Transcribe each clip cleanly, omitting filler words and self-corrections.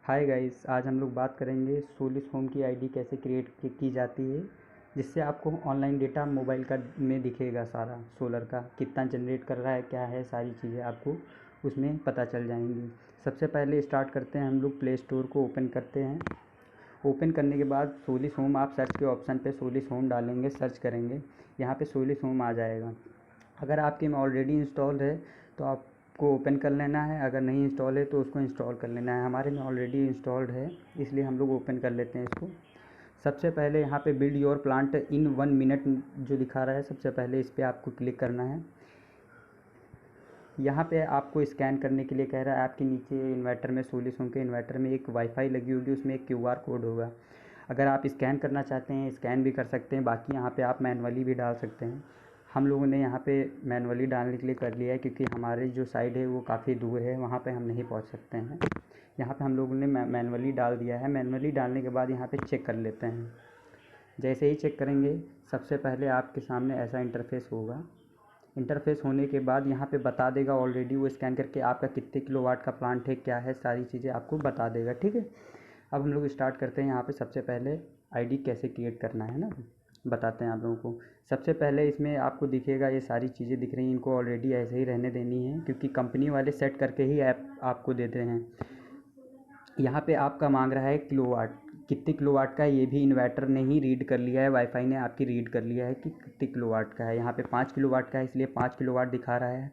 Hi guys, आज हम लोग बात करेंगे सोलिस होम की आईडी कैसे क्रिएट की जाती है, जिससे आपको ऑनलाइन डेटा मोबाइल का में दिखेगा। सारा सोलर का कितना जनरेट कर रहा है, क्या है, सारी चीज़ें आपको उसमें पता चल जाएंगी। सबसे पहले स्टार्ट करते हैं, हम लोग प्ले स्टोर को ओपन करते हैं। ओपन करने के बाद सोलिस होम आप सर्च के ऑप्शन पे सोलिस होम डालेंगे, सर्च करेंगे, यहाँ पे सोलिस होम आ जाएगा। अगर आपके में ऑलरेडी इंस्टॉल है तो आपको ओपन कर लेना है, अगर नहीं इंस्टॉल है तो उसको इंस्टॉल कर लेना है। हमारे में ऑलरेडी इंस्टॉल्ड है, इसलिए हम लोग ओपन कर लेते हैं इसको। सबसे पहले यहाँ पे build your plant in 1 minute जो दिखा रहा है, सबसे पहले इस पर आपको क्लिक करना है। यहाँ पे आपको स्कैन करने के लिए कह रहा है। आपके नीचे इन्वर्टर में, सोलिस होम के इन्वर्टर में एक वाईफाई लगी होगी, उसमें एक क्यूआर कोड होगा। अगर आप स्कैन करना चाहते हैं स्कैन भी कर सकते हैं, बाकी यहाँ पे आप मैनुअली भी डाल सकते हैं। हम लोगों ने यहाँ पे मैनुअली डालने के लिए कर लिया है, क्योंकि हमारी जो साइड है वो काफ़ी दूर है, वहाँ पे हम नहीं पहुँच सकते हैं। यहाँ पे हम लोगों ने मैनुअली डाल दिया है। मैनुअली डालने के बाद यहाँ पे चेक कर लेते हैं। जैसे ही चेक करेंगे, सबसे पहले आपके सामने ऐसा इंटरफेस होगा। इंटरफेस होने के बाद यहाँ पे बता देगा, ऑलरेडी वो स्कैन करके आपका कितने किलोवाट का प्लांट है, क्या है, सारी चीज़ें आपको बता देगा। ठीक है, अब हम लोग स्टार्ट करते हैं। यहाँ पे सबसे पहले आईडी कैसे क्रिएट करना है ना, बताते हैं आप लोगों को। सबसे पहले इसमें आपको दिखेगा, ये सारी चीज़ें दिख रही हैं, इनको ऑलरेडी ऐसे ही रहने देनी है, क्योंकि कंपनी वाले सेट करके ही ऐप आपको देते हैं। यहाँ पे आपका मांग रहा है किलोवाट, कितने किलोवाट का है, ये भी इन्वर्टर ने ही रीड कर लिया है, वाईफाई ने आपकी रीड कर लिया है कि कितने किलोवाट का है। यहाँ पे 5 किलोवाट का है, इसलिए 5 किलोवाट दिखा रहा है।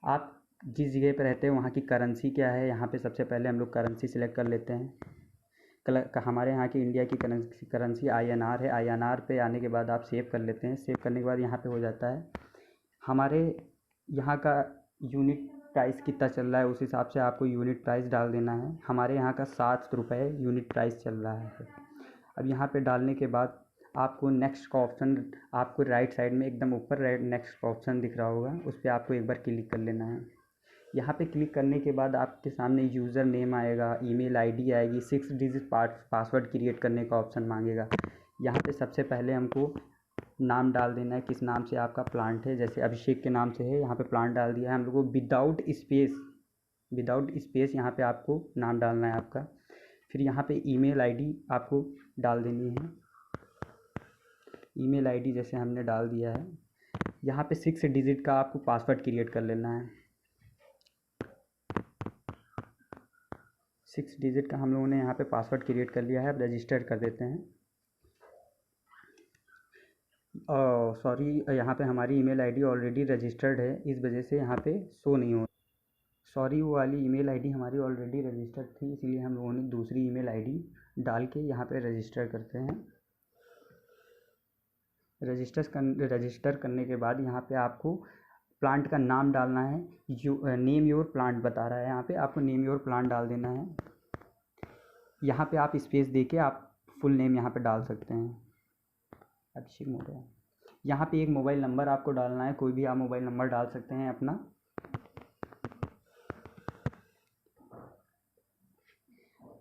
आप जिस जगह पर रहते हैं वहाँ की करेंसी क्या है, यहाँ पे सबसे पहले हम लोग करेंसी सिलेक्ट कर लेते हैं। हमारे यहाँ की इंडिया की करेंसी INR है। INR पे आने के बाद आप सेव कर लेते हैं। सेव करने के बाद यहाँ पे हो जाता है हमारे यहाँ का यूनिट प्राइस कितना चल रहा है, उस हिसाब से आपको यूनिट प्राइस डाल देना है। हमारे यहाँ का 7 रुपये यूनिट प्राइस चल रहा है। अब यहाँ पे डालने के बाद आपको नेक्स्ट का ऑप्शन, आपको राइट साइड में एकदम ऊपर नेक्स्ट का ऑप्शन दिख रहा होगा, उस पर आपको एक बार क्लिक कर लेना है। यहाँ पे क्लिक करने के बाद आपके सामने यूज़र नेम आएगा, ईमेल आईडी आएगी, 6 डिजिट पासवर्ड क्रिएट करने का ऑप्शन मांगेगा। यहाँ पे सबसे पहले हमको नाम डाल देना है, किस नाम से आपका प्लांट है। जैसे अभिषेक के नाम से है, यहाँ पे प्लांट डाल दिया है हम लोग को। विदाउट स्पेस यहाँ पे आपको नाम डालना है आपका। फिर यहाँ पे ईमेल आईडी आपको डाल देनी है। ईमेल आईडी जैसे हमने डाल दिया है, यहाँ पे 6 डिजिट का आपको पासवर्ड क्रिएट कर लेना है। 6 डिजिट का हम लोगों ने यहाँ पे पासवर्ड क्रिएट कर लिया है। अब रजिस्टर कर देते हैं। सॉरी, यहाँ पे हमारी ईमेल आईडी ऑलरेडी रजिस्टर्ड है, इस वजह से यहाँ पे शो नहीं हो। सॉरी, वो वाली ईमेल आईडी हमारी ऑलरेडी रजिस्टर्ड थी, इसलिए हम लोगों ने दूसरी ईमेल आईडी डाल के यहाँ पे रजिस्टर करते हैं। रजिस्टर करने के बाद यहाँ पे आपको प्लांट का नाम डालना है। नेम योर प्लांट बता रहा है, यहाँ पे आपको नेम योर प्लांट डाल देना है। यहाँ पे आप स्पेस दे के आप फुल नेम यहाँ पे डाल सकते हैं, अभिषेक मौर्य। यहाँ पे एक मोबाइल नंबर आपको डालना है, कोई भी आप मोबाइल नंबर डाल सकते हैं अपना।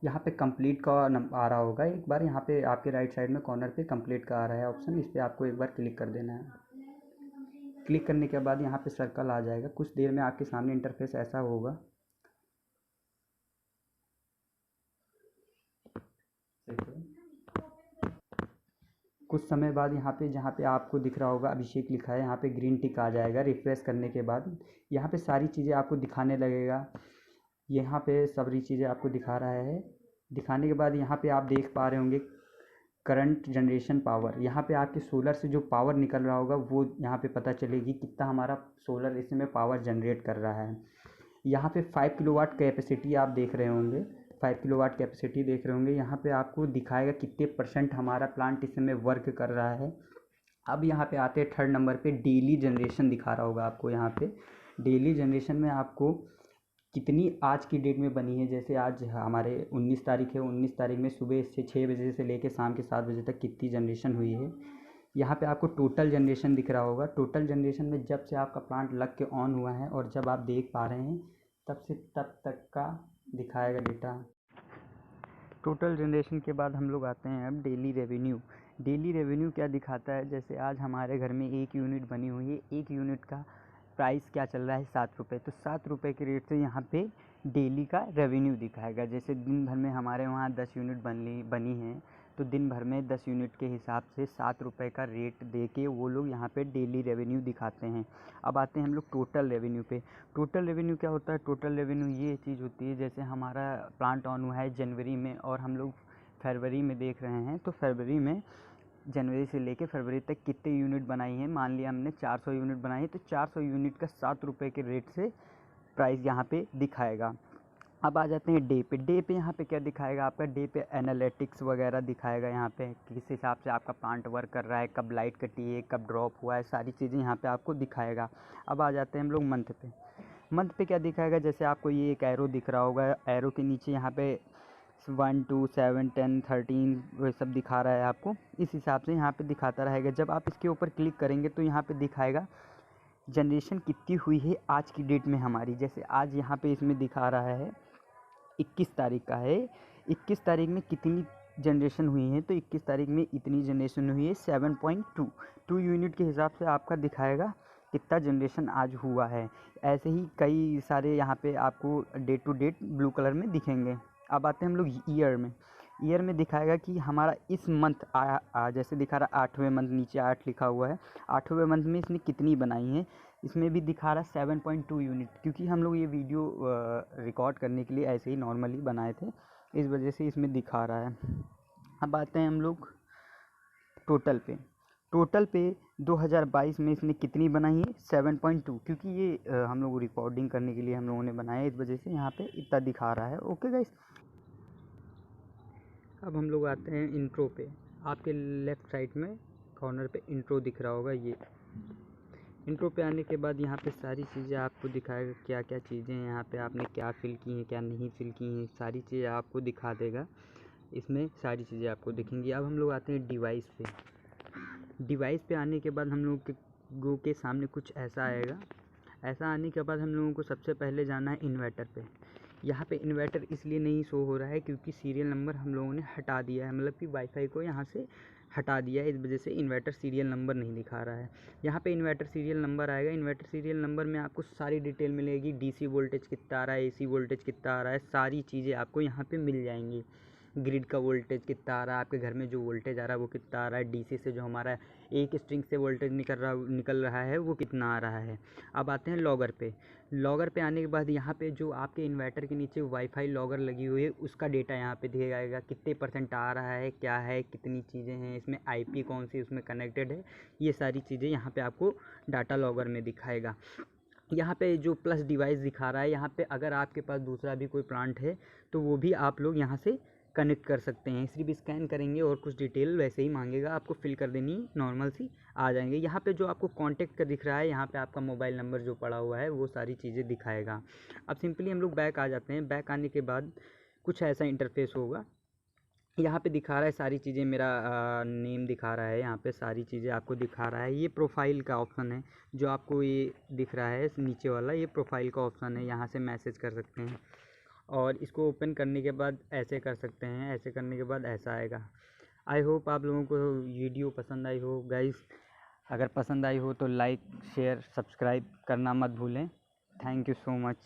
यहाँ पे कंप्लीट का आ रहा होगा, एक बार यहाँ पे आपके राइट साइड में कॉर्नर पे कंप्लीट का आ रहा है ऑप्शन, इस पर आपको एक बार क्लिक कर देना है। क्लिक करने के बाद यहाँ पे सर्कल आ जाएगा। कुछ देर में आपके सामने इंटरफेस ऐसा होगा। कुछ समय बाद यहाँ पे, जहाँ पे आपको दिख रहा होगा अभिषेक लिखा है, यहाँ पे ग्रीन टिक आ जाएगा। रिफ्रेश करने के बाद यहाँ पे सारी चीज़ें आपको दिखाने लगेगा। यहाँ पे सारी चीज़ें आपको दिखा रहा है। दिखाने के बाद यहाँ पे आप देख पा रहे होंगे करंट जनरेशन पावर। यहाँ पे आपके सोलर से जो पावर निकल रहा होगा वो यहाँ पे पता चलेगी कितना हमारा सोलर इसमें पावर जनरेट कर रहा है। यहाँ पे 5 किलोवाट कैपेसिटी आप देख रहे होंगे, 5 किलोवाट कैपेसिटी देख रहे होंगे। यहाँ पे आपको दिखाएगा कितने % हमारा प्लांट इसमें वर्क कर रहा है। अब यहाँ पे आते हैं थर्ड नंबर पे, डेली जनरेशन दिखा रहा होगा आपको। यहाँ पे डेली जनरेशन में आपको कितनी आज की डेट में बनी है। जैसे आज हमारे 19 तारीख है, 19 तारीख में सुबह से 6 बजे से लेकर शाम के 7 बजे तक कितनी जनरेशन हुई है। यहाँ पे आपको टोटल जनरेशन दिख रहा होगा। टोटल जनरेशन में जब से आपका प्लांट लग के ऑन हुआ है और जब आप देख पा रहे हैं तब से तब तक का दिखाएगा डेटा। टोटल जनरेशन के बाद हम लोग आते हैं अब डेली रेवेन्यू। डेली रेवेन्यू क्या दिखाता है, जैसे आज हमारे घर में 1 यूनिट बनी हुई है, 1 यूनिट का प्राइस क्या चल रहा है, 7 रुपये। तो 7 रुपये के रेट से यहाँ पे डेली का रेवेन्यू दिखाएगा। जैसे दिन भर में हमारे वहाँ 10 यूनिट बनी हैं, तो दिन भर में 10 यूनिट के हिसाब से 7 रुपये का रेट दे के वो लोग यहाँ पे डेली रेवेन्यू दिखाते हैं। अब आते हैं हम लोग टोटल रेवेन्यू पे। टोटल रेवेन्यू क्या होता है? टोटल रेवेन्यू ये चीज़ होती है, जैसे हमारा प्लांट ऑन हुआ है जनवरी में और हम लोग फरवरी में देख रहे हैं, तो फरवरी में जनवरी से लेके फरवरी तक कितने यूनिट बनाई हैं। मान लिया हमने 400 यूनिट बनाई है, तो 400 यूनिट का 7 रुपये के रेट से प्राइस यहाँ पे दिखाएगा। अब आ जाते हैं डे पे। डे पे यहाँ पे क्या दिखाएगा? आपका डे पे एनालिटिक्स वगैरह दिखाएगा। यहाँ पे किस हिसाब से आपका प्लांट वर्क कर रहा है, कब लाइट कटी है, कब ड्रॉप हुआ है, सारी चीज़ें यहाँ पे आपको दिखाएगा। अब आ जाते हैं हम लोग मंथ पे। मंथ पे क्या दिखाएगा? जैसे आपको ये एक एरो दिख रहा होगा, एरो के नीचे यहाँ पे 1 2 7 10 13 वो सब दिखा रहा है आपको। इस हिसाब से यहाँ पे दिखाता रहेगा। जब आप इसके ऊपर क्लिक करेंगे तो यहाँ पे दिखाएगा जनरेशन कितनी हुई है आज की डेट में हमारी। जैसे आज यहाँ पे इसमें दिखा रहा है 21 तारीख का है, 21 तारीख में कितनी जनरेशन हुई है, तो 21 तारीख में इतनी जनरेशन हुई है 7.2 यूनिट के हिसाब से आपका दिखाएगा कितना जनरेशन आज हुआ है। ऐसे ही कई सारे यहाँ पे आपको date to date blue colour में दिखेंगे। अब आते हैं हम लोग ईयर में। ईयर में दिखाएगा कि हमारा इस मंथ जैसे दिखा रहा 8वें मंथ, नीचे 8 लिखा हुआ है, 8वें मंथ में इसने कितनी बनाई है। इसमें भी दिखा रहा 7.2 यूनिट, क्योंकि हम लोग ये वीडियो रिकॉर्ड करने के लिए ऐसे ही नॉर्मली बनाए थे, इस वजह से इसमें दिखा रहा है। अब आते हैं हम लोग टोटल पे। टोटल पे 2022 में इसने कितनी बनाई है? 7.2, क्योंकि ये हम लोग रिकॉर्डिंग करने के लिए हम लोगों ने बनाया, इस वजह से यहाँ पे इतना दिखा रहा है। ओके गाइस, अब हम लोग आते हैं इंट्रो पे। आपके लेफ़्ट साइड में कॉर्नर पे इंट्रो दिख रहा होगा। ये इंट्रो पे आने के बाद यहाँ पे सारी चीज़ें आपको दिखाएगा, क्या क्या चीज़ें हैं यहाँ पे आपने क्या फ़िल की हैं, क्या नहीं फ़िल की हैं, सारी चीज़ें आपको दिखा देगा। इसमें सारी चीज़ें आपको दिखेंगी। अब हम लोग आते हैं डिवाइस पे। डिवाइस पे आने के बाद हम लोगों के सामने कुछ ऐसा आएगा। ऐसा आने के बाद हम लोगों को सबसे पहले जाना है इन्वर्टर पे। यहाँ पे इन्वर्टर इसलिए नहीं शो हो रहा है क्योंकि सीरियल नंबर हम लोगों ने हटा दिया है, मतलब कि वाईफाई को यहाँ से हटा दिया है, इस वजह से इन्वर्टर सीरियल नंबर नहीं दिखा रहा है। यहाँ पे इन्वर्टर सीरियल नंबर आएगा। इन्वर्टर सीरियल नंबर में आपको सारी डिटेल मिलेगी, डीसी वोल्टेज कितना आ रहा है, एसी वोल्टेज कितना आ रहा है, सारी चीज़ें आपको यहाँ पे मिल जाएंगी। ग्रिड का वोल्टेज कितना आ रहा है, आपके घर में जो वोल्टेज आ रहा है वो कितना आ रहा है, डीसी से जो हमारा एक स्ट्रिंग से वोल्टेज निकल रहा है वो कितना आ रहा है। अब आते हैं लॉगर पे। लॉगर पे आने के बाद यहाँ पे जो आपके इन्वर्टर के नीचे वाईफाई लॉगर लगी हुई है उसका डेटा यहाँ पे दिखाएगा, कितने % आ रहा है, क्या है, कितनी चीज़ें हैं इसमें, आईपी कौन सी उसमें कनेक्टेड है, ये सारी चीज़ें यहाँ पे आपको डाटा लॉगर में दिखाएगा। यहाँ पे जो प्लस डिवाइस दिखा रहा है, यहाँ पे अगर आपके पास दूसरा भी कोई प्लांट है तो वो भी आप लोग यहाँ से कनेक्ट कर सकते हैं। सिर्फ स्कैन करेंगे और कुछ डिटेल वैसे ही मांगेगा, आपको फिल कर देनी, नॉर्मल सी आ जाएंगे। यहाँ पे जो आपको कांटेक्ट का दिख रहा है, यहाँ पे आपका मोबाइल नंबर जो पड़ा हुआ है वो सारी चीज़ें दिखाएगा। अब सिंपली हम लोग बैक आ जाते हैं। बैक आने के बाद कुछ ऐसा इंटरफेस होगा। यहाँ पे दिखा रहा है सारी चीज़ें, मेरा नेम दिखा रहा है, यहाँ पे सारी चीज़ें आपको दिखा रहा है। ये प्रोफाइल का ऑप्शन है जो आपको ये दिख रहा है नीचे वाला, ये प्रोफाइल का ऑप्शन है। यहाँ से मैसेज कर सकते हैं और इसको ओपन करने के बाद ऐसे कर सकते हैं, ऐसे करने के बाद ऐसा आएगा। आई होप आप लोगों को वीडियो पसंद आई हो गाइस। अगर पसंद आई हो तो लाइक, शेयर, सब्सक्राइब करना मत भूलें। Thank you so much.